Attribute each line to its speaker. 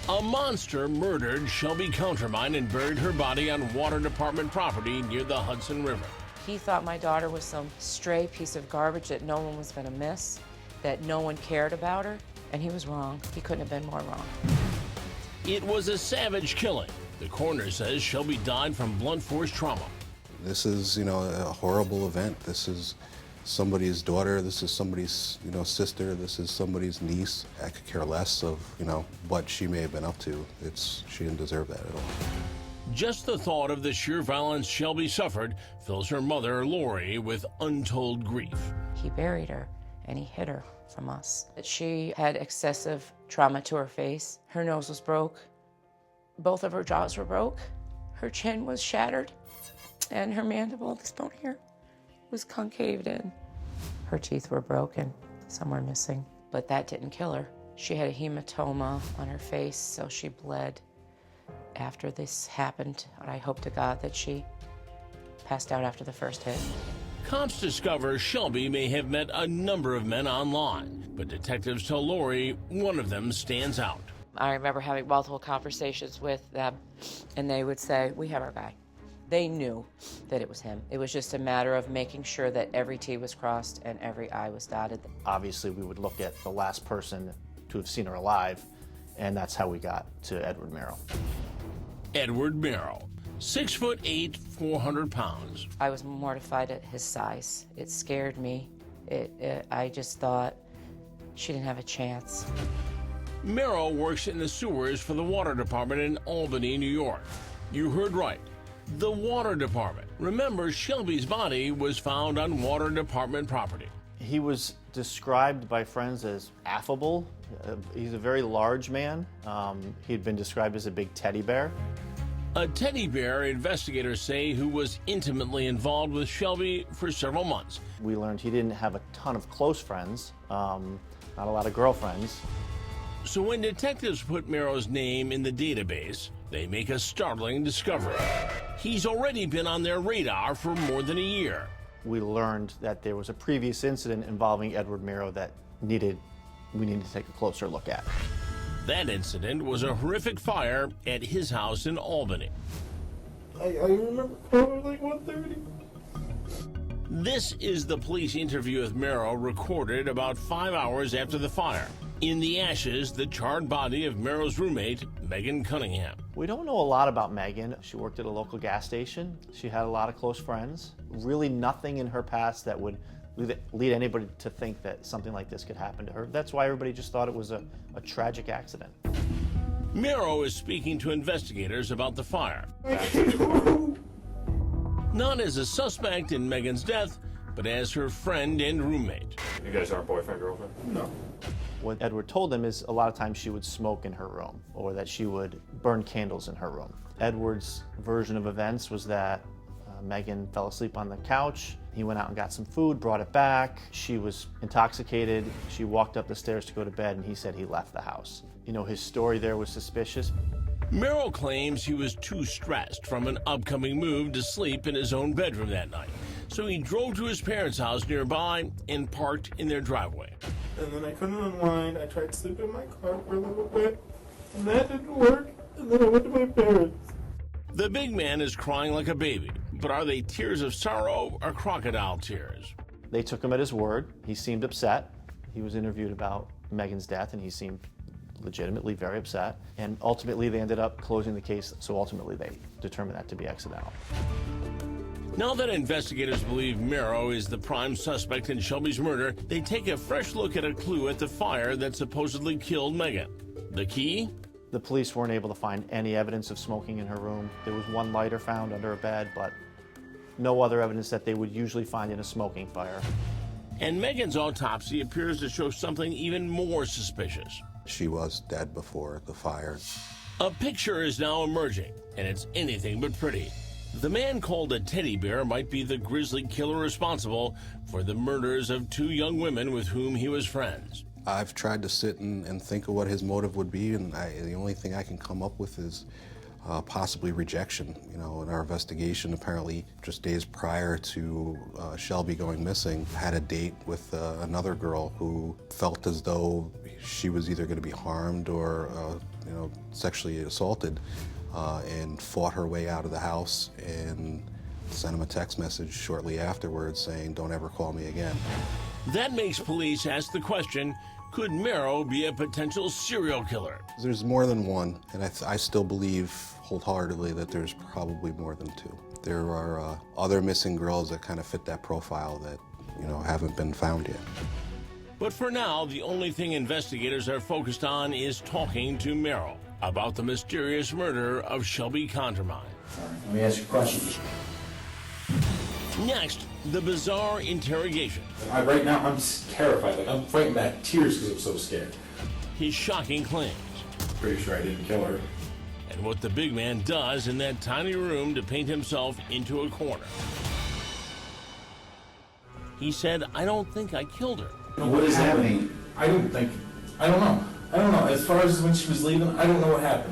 Speaker 1: A monster murdered Shelby Countermine and buried her body on Water Department property near the Hudson River.
Speaker 2: He thought my daughter was some stray piece of garbage that no one was going to miss, that no one cared about her, and he was wrong. He couldn't have been more wrong.
Speaker 1: It was a savage killing. The coroner says Shelby died from blunt force trauma.
Speaker 3: This is, a horrible event. This is somebody's daughter. This is somebody's, sister. This is somebody's niece. I could care less of, what she may have been up to. She didn't deserve that at all.
Speaker 1: Just the thought of the sheer violence Shelby suffered fills her mother, Lori, with untold grief.
Speaker 2: He buried her, and he hid her from us. She had excessive trauma to her face. Her nose was broke. Both of her jaws were broke. Her chin was shattered, and her mandible, this bone here, was concaved in. Her teeth were broken, some were missing, but that didn't kill her. She had a hematoma on her face, so she bled. After this happened, I hope to God that she passed out after the first hit.
Speaker 1: Cops discover Shelby may have met a number of men online, but detectives tell Lori one of them stands out.
Speaker 2: I remember having multiple conversations with them, and they would say, "We have our guy." They knew that it was him. It was just a matter of making sure that every T was crossed and every I was dotted.
Speaker 4: Obviously, we would look at the last person to have seen her alive, and that's how we got to Edward Merrill.
Speaker 1: Edward Merrill, 6'8", 400 pounds.
Speaker 2: I was mortified at his size. It scared me. I just thought she didn't have a chance.
Speaker 1: Merrill works in the sewers for the Water Department in Albany, New York. You heard right. The Water Department. Remember, Shelby's body was found on Water Department property.
Speaker 4: He was described by friends as affable. He's a very large man. He'd been described as a big teddy bear.
Speaker 1: A teddy bear, investigators say, who was intimately involved with Shelby for several months.
Speaker 4: We learned he didn't have a ton of close friends, not a lot of girlfriends.
Speaker 1: So when detectives put Merrill's name in the database, they make a startling discovery. He's already been on their radar for more than a year.
Speaker 4: We learned that there was a previous incident involving Edward Merrill that we needed to take a closer look at.
Speaker 1: That incident was a horrific fire at his house in Albany.
Speaker 5: I remember probably like 1:30.
Speaker 1: This is the police interview with Merrill recorded about 5 hours after the fire. In the ashes, the charred body of Merrill's roommate, Megan Cunningham.
Speaker 4: We don't know a lot about Megan. She worked at a local gas station. She had a lot of close friends. Really nothing in her past that would lead anybody to think that something like this could happen to her. That's why everybody just thought it was a tragic accident.
Speaker 1: Merrill is speaking to investigators about the fire. Not as a suspect in Megan's death, but as her friend and roommate.
Speaker 6: You guys aren't boyfriend, girlfriend?
Speaker 5: No.
Speaker 4: What Edward told them is a lot of times she would smoke in her room or that she would burn candles in her room. Edward's version of events was that Megan fell asleep on the couch. He went out and got some food, brought it back. She was intoxicated. She walked up the stairs to go to bed, and he said he left the house. His story there was suspicious.
Speaker 1: Merrill claims he was too stressed from an upcoming move to sleep in his own bedroom that night. So he drove to his parents' house nearby and parked in their driveway.
Speaker 5: And then I couldn't unwind. I tried to sleep in my car for a little bit, and that didn't work. And then I went to my parents.
Speaker 1: The big man is crying like a baby, but are they tears of sorrow or crocodile tears?
Speaker 4: They took him at his word. He seemed upset. He was interviewed about Megan's death, and he seemed legitimately very upset. And ultimately, they ended up closing the case, so ultimately they determined that to be accidental.
Speaker 1: Now that investigators believe Merrill is the prime suspect in Shelby's murder, they take a fresh look at a clue at the fire that supposedly killed Megan. The key?
Speaker 4: The police weren't able to find any evidence of smoking in her room. There was one lighter found under her bed, but no other evidence that they would usually find in a smoking fire.
Speaker 1: And Megan's autopsy appears to show something even more suspicious.
Speaker 3: She was dead before the fire.
Speaker 1: A picture is now emerging, and it's anything but pretty. The man called a teddy bear might be the grisly killer responsible for the murders of two young women with whom he was friends.
Speaker 3: I've tried to sit and think of what his motive would be, and the only thing I can come up with is possibly rejection. In our investigation, apparently just days prior to Shelby going missing, had a date with another girl who felt as though she was either going to be harmed or sexually assaulted, and fought her way out of the house and sent him a text message shortly afterwards saying, "Don't ever call me again."
Speaker 1: That makes police ask the question, could Merrow be a potential serial killer?
Speaker 3: There's more than one, and I still believe wholeheartedly that there's probably more than two. There are other missing girls that kind of fit that profile that, haven't been found yet.
Speaker 1: But for now, the only thing investigators are focused on is talking to Merrow about the mysterious murder of Shelby Countermine.
Speaker 6: All right, let me ask you a question.
Speaker 1: Next, the bizarre interrogation.
Speaker 6: Right now, I'm terrified. Like, I'm fighting back tears because I'm so scared.
Speaker 1: His shocking claims.
Speaker 6: Pretty sure I didn't kill her.
Speaker 1: And what the big man does in that tiny room to paint himself into a corner. He said, "I don't think I killed her."
Speaker 6: What does that mean? I don't know. As far as when she was leaving, I don't know what happened.